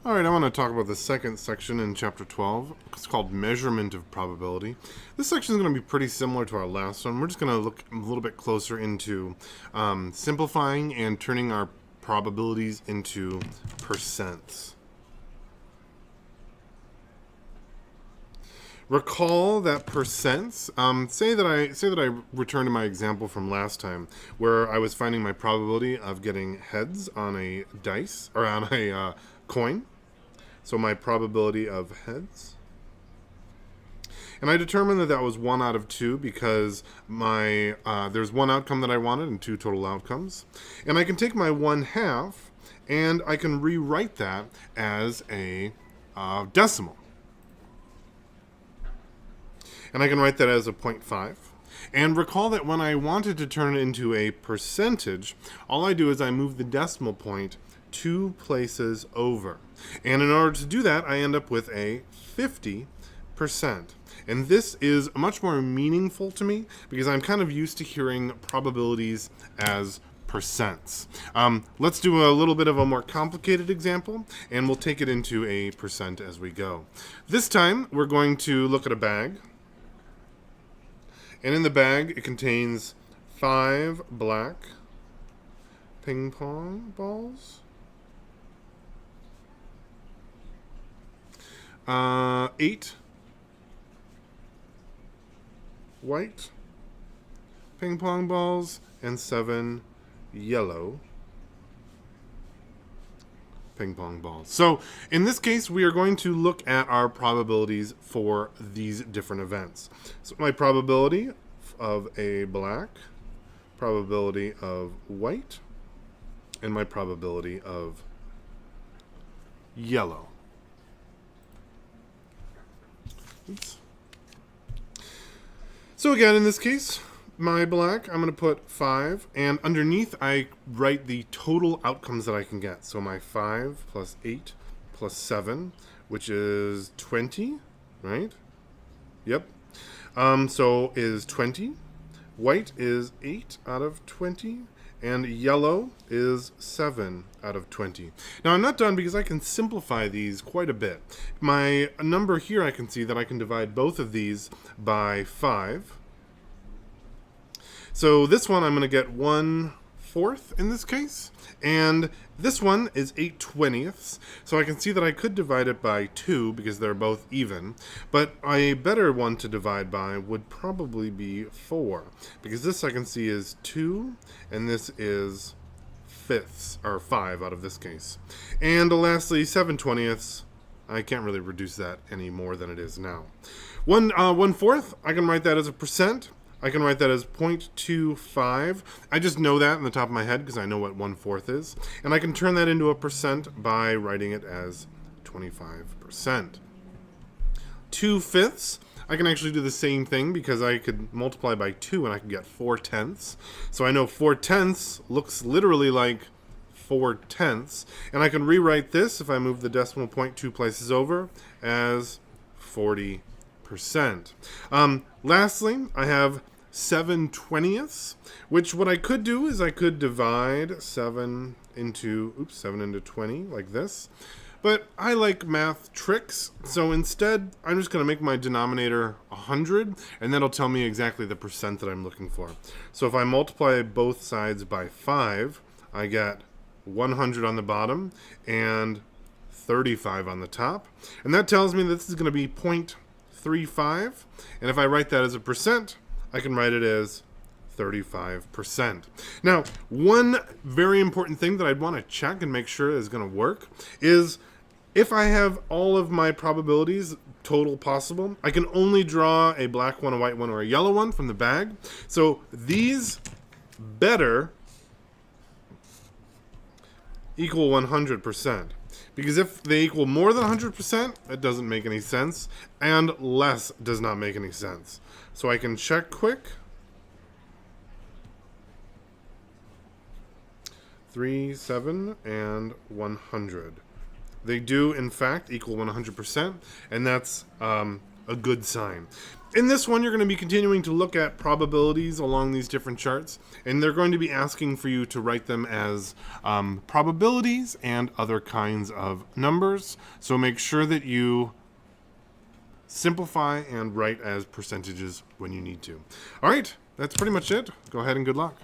All right, I want to talk about the second section in Chapter 12. It's called Measurement of Probability. This section is going to be pretty similar to our last one. We're just going to look a little bit closer into simplifying and turning our probabilities into percents. Recall that percents. Say that I return to my example from last time, where I was finding my probability of getting heads on a dice or on a coin. So my probability of heads. And I determined that that was 1 out of 2 because there's one outcome that I wanted and 2 total outcomes. And I can take my 1/2 and I can rewrite that as a decimal. And I can write that as a 0.5. And recall that when I wanted to turn it into a percentage, all I do is I move the decimal point 2 places over. And in order to do that, I end up with a 50%. And this is much more meaningful to me because I'm kind of used to hearing probabilities as percents. Let's do a little bit of a more complicated example, and we'll take it into a percent as we go. This time, we're going to look at a bag. And in the bag, it contains 5 black ping pong balls, 8 white ping pong balls, and 7 yellow ping pong balls. So in this case, we are going to look at our probabilities for these different events. So my probability of a black, probability of white, and my probability of yellow. Oops. So again, in this case, my black, I'm going to put 5, and underneath I write the total outcomes that I can get. So my 5 plus 8 plus 7, which is 20, right? Yep. So is 20. White is 8 out of 20, and yellow is 7 out of 20. Now I'm not done because I can simplify these quite a bit. My number here, I can see that I can divide both of these by 5. So this one I'm going to get 1/4 in this case, and this one is 8/20. So I can see that I could divide it by 2 because they're both even, but a better one to divide by would probably be 4 because this I can see is 2 and this is 5ths, or 5 out of this case. And lastly, 7/20. I can't really reduce that any more than it is now. 1/4, I can write that as a percent. I can write that as 0.25. I just know that in the top of my head because I know what 1/4 is. And I can turn that into a percent by writing it as 25%. 2/5, I can actually do the same thing because I could multiply by 2 and I can get 4/10. So I know 4/10 looks literally like 4/10. And I can rewrite this, if I move the decimal point 2 places over, as 40%. Lastly, I have 7/20, which what I could do is I could divide 7 into 20 like this. But I like math tricks, so instead I'm just going to make my denominator 100, and that'll tell me exactly the percent that I'm looking for. So if I multiply both sides by 5, I get 100 on the bottom and 35 on the top. And that tells me that this is going to be 0.35, and if I write that as a percent, I can write it as 35%. Now, one very important thing that I'd want to check and make sure is going to work is if I have all of my probabilities total possible, I can only draw a black one, a white one, or a yellow one from the bag. So these better equal 100%. Because if they equal more than 100%, it doesn't make any sense, and less does not make any sense. So I can check quick. 3, 7, and 100. They do, in fact, equal 100%, and that's a good sign. In this one, you're going to be continuing to look at probabilities along these different charts, and they're going to be asking for you to write them as probabilities and other kinds of numbers. So make sure that you simplify and write as percentages when you need to. All right, that's pretty much it. Go ahead and good luck.